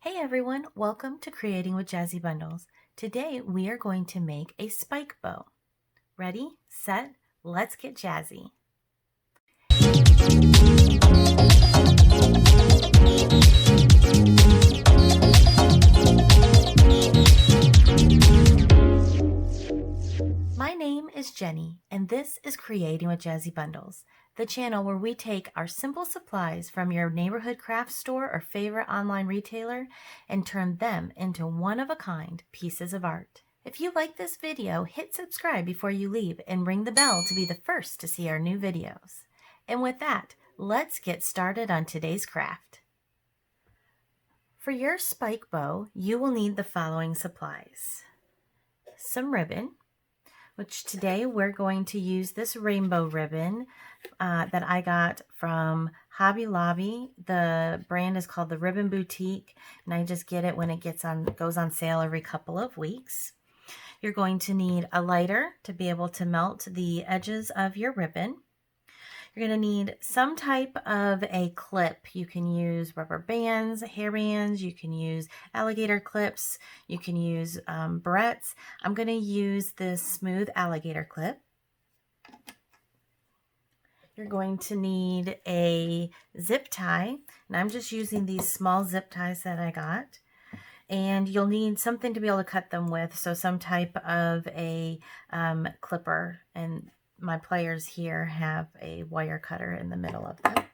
Hey everyone, welcome to Creating with Jazzy Bundles. Today we are going to make a spike bow. Ready, set, let's get jazzy. My name is Jenny, and this is Creating with Jazzy Bundles, the channel where we take our simple supplies from your neighborhood craft store or favorite online retailer and turn them into one-of-a-kind pieces of art. If you like this video, hit subscribe before you leave and ring the bell to be the first to see our new videos. And with that, let's get started on today's craft. For your spike bow, you will need the following supplies. Some ribbon, which today we're going to use this rainbow ribbon that I got from Hobby Lobby. The brand is called the Ribbon Boutique, and I just get it when it goes on sale every couple of weeks. You're going to need a lighter to be able to melt the edges of your ribbon. You're going to need some type of a clip. You can use rubber bands, hair bands, you can use alligator clips, you can use barrettes. I'm going to use this smooth alligator clip. You're going to need a zip tie, and I'm just using these small zip ties that I got. And you'll need something to be able to cut them with, so some type of a clipper, and my pliers here have a wire cutter in the middle of them.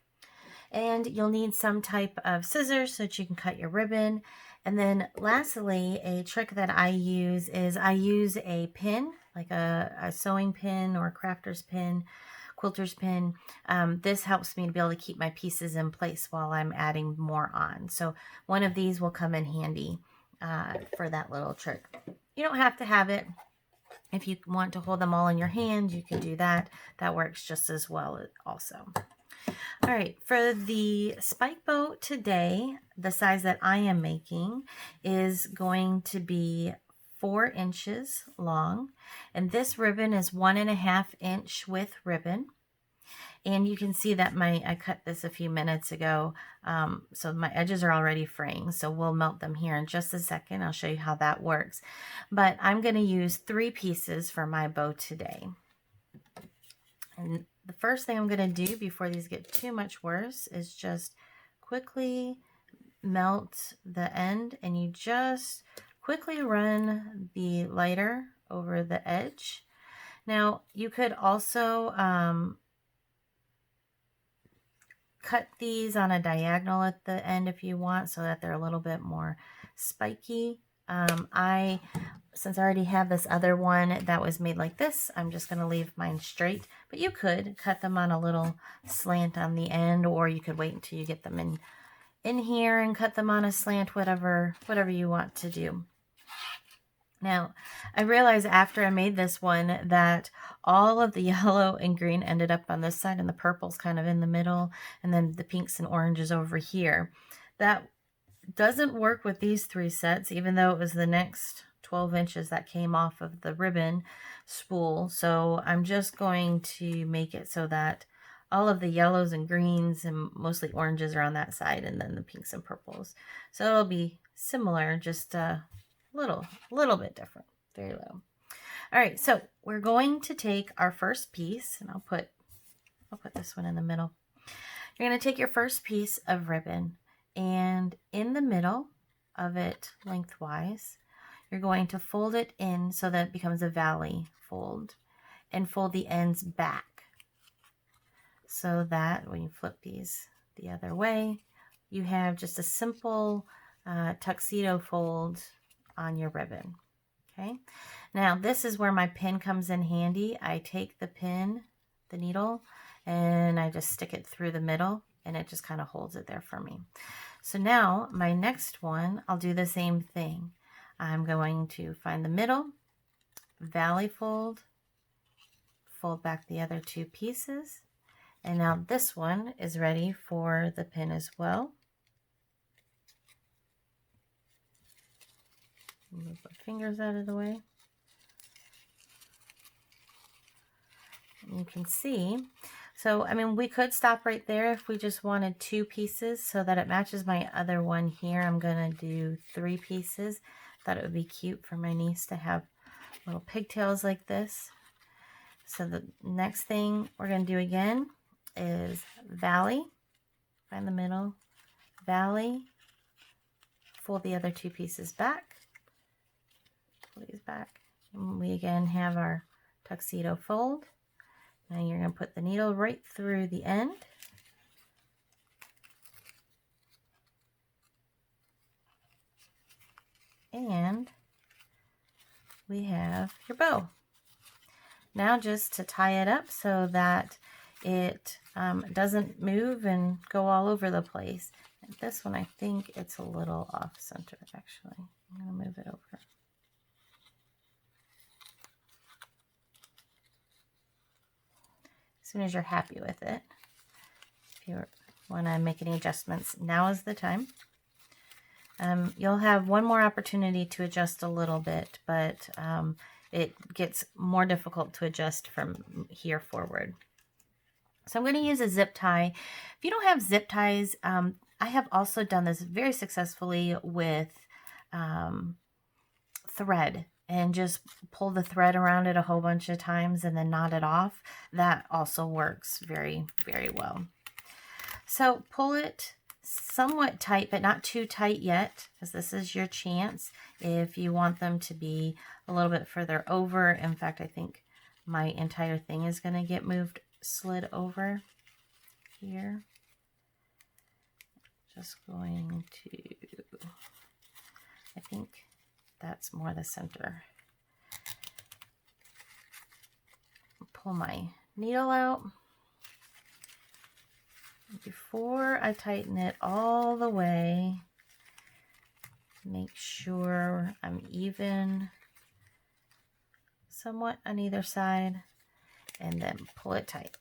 And you'll need some type of scissors so that you can cut your ribbon. And then lastly, a trick that I use is I use a pin, like a sewing pin or a crafter's pin, quilter's pin. This helps me to be able to keep my pieces in place while I'm adding more on. So one of these will come in handy for that little trick. You don't have to have it. If you want to hold them all in your hand, you can do that. That works just as well also. All right, for the spike bow today, the size that I am making is going to be 4 inches long, and this ribbon is 1.5 inch width ribbon. And you can see that I cut this a few minutes ago, so my edges are already fraying, so we'll melt them here in just a second. I'll show you how that works. But I'm going to use 3 pieces for my bow today. And the first thing I'm going to do before these get too much worse is just quickly melt the end, and you just quickly run the lighter over the edge. Now you could also cut these on a diagonal at the end if you want, so that they're a little bit more spiky. Since I already have this other one that was made like this, I'm just going to leave mine straight, but you could cut them on a little slant on the end, or you could wait until you get them in here and cut them on a slant, whatever you want to do. Now, I realized after I made this one that all of the yellow and green ended up on this side, and the purple's kind of in the middle, and then the pinks and oranges over here. That doesn't work with these 3 sets, even though it was the next 12 inches that came off of the ribbon spool. So I'm just going to make it so that all of the yellows and greens and mostly oranges are on that side, and then the pinks and purples. So it'll be similar, just little bit different, very low. All right, so we're going to take our first piece, and I'll put this one in the middle. You're going to take your first piece of ribbon, and in the middle of it lengthwise, you're going to fold it in so that it becomes a valley fold, and fold the ends back so that when you flip these the other way, you have just a simple tuxedo fold on your ribbon. Okay, now this is where my pin comes in handy. I take the pin, the needle, and I just stick it through the middle, and it just kind of holds it there for me. So now my next one, I'll do the same thing. I'm going to find the middle, valley fold, fold back the other 2 pieces, and now this one is ready for the pin as well. Move my fingers out of the way. And you can see, So, I mean, we could stop right there if we just wanted 2 pieces so that it matches my other one here. I'm going to do 3 pieces. Thought it would be cute for my niece to have little pigtails like this. So the next thing we're going to do again is valley. Find the middle, valley, fold the other 2 pieces back, pull these back, and we again have our tuxedo fold. Now you're going to put the needle right through the end. And we have your bow. Now just to tie it up so that it doesn't move and go all over the place. And this one, I think it's a little off center actually. I'm going to move it over. As soon as you're happy with it, if you want to make any adjustments, now is the time. You'll have one more opportunity to adjust a little bit, but it gets more difficult to adjust from here forward. So I'm going to use a zip tie. If you don't have zip ties, I have also done this very successfully with thread, and just pull the thread around it a whole bunch of times and then knot it off. That also works very, very well. So pull it somewhat tight, but not too tight yet, because this is your chance if you want them to be a little bit further over. In fact, I think my entire thing is going to get slid over here. Just going to, I think that's more the center. Pull my needle out. Before I tighten it all the way, make sure I'm even somewhat on either side, and then pull it tight.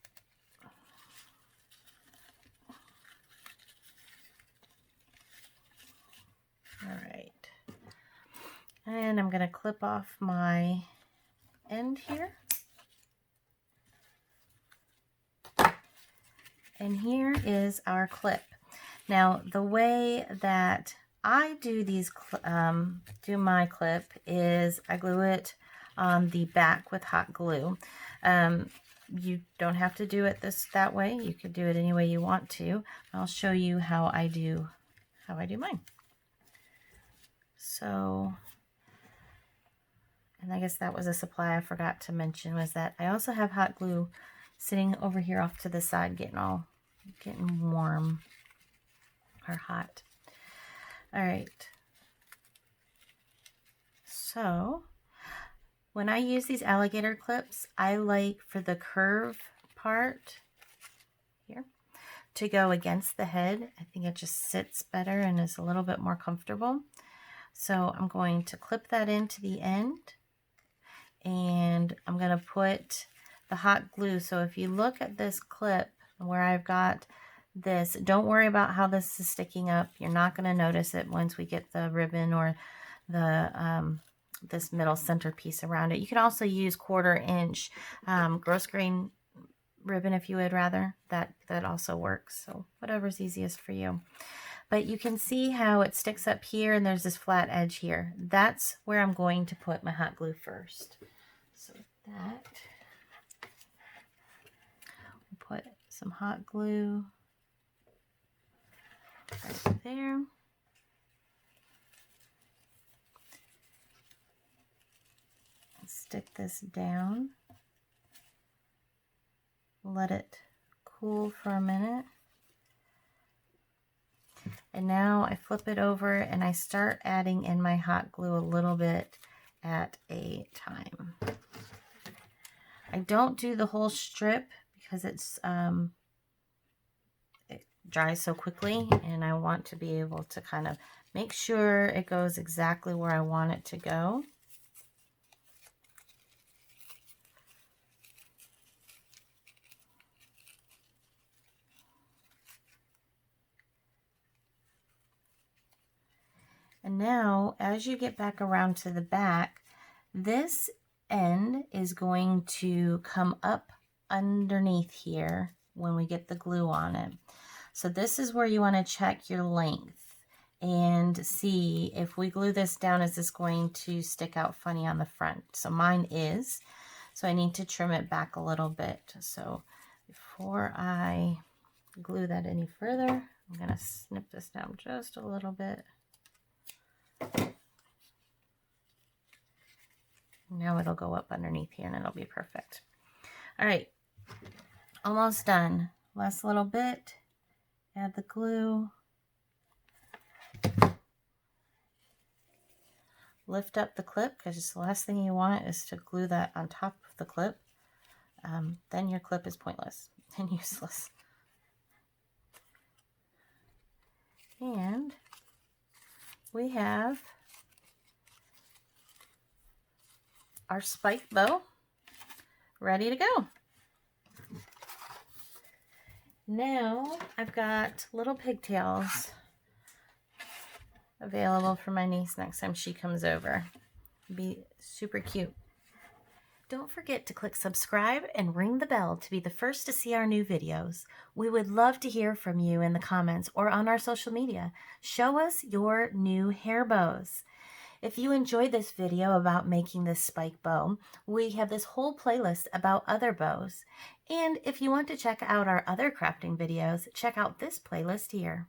All right. And I'm going to clip off my end here. And here is our clip. Now, the way that I do do my clip is I glue it on the back with hot glue. You don't have to do it that way. You could do it any way you want to. I'll show you how I do mine. So, and I guess that was a supply I forgot to mention, was that I also have hot glue sitting over here off to the side, getting warm or hot. All right. So when I use these alligator clips, I like for the curve part here to go against the head. I think it just sits better and is a little bit more comfortable. So I'm going to clip that into the end, and I'm going to put the hot glue. So if you look at this clip where I've got this, don't worry about how this is sticking up. You're not going to notice it once we get the ribbon or the this middle center piece around it. You can also use 1/4 inch grosgrain ribbon if you would rather. That also works. So whatever's easiest for you. But you can see how it sticks up here and there's this flat edge here. That's where I'm going to put my hot glue first. So that, we'll put some hot glue right there. And stick this down. Let it cool for a minute. And now I flip it over and I start adding in my hot glue a little bit at a time. I don't do the whole strip because it dries so quickly, and I want to be able to kind of make sure it goes exactly where I want it to go. And now, as you get back around to the back, this end is going to come up underneath here when we get the glue on it. So this is where you want to check your length and see if we glue this down, is this going to stick out funny on the front? So mine is, so I need to trim it back a little bit. So before I glue that any further, I'm going to snip this down just a little bit. Now it'll go up underneath here and it'll be perfect. All right, almost done. Last little bit, add the glue. Lift up the clip, because the last thing you want is to glue that on top of the clip. Then your clip is pointless and useless. And we have our spike bow ready to go. Now I've got little pigtails available for my niece next time she comes over. Be super cute. Don't forget to click subscribe and ring the bell to be the first to see our new videos. We would love to hear from you in the comments or on our social media. Show us your new hair bows. If you enjoyed this video about making this spike bow, we have this whole playlist about other bows. And if you want to check out our other crafting videos, check out this playlist here.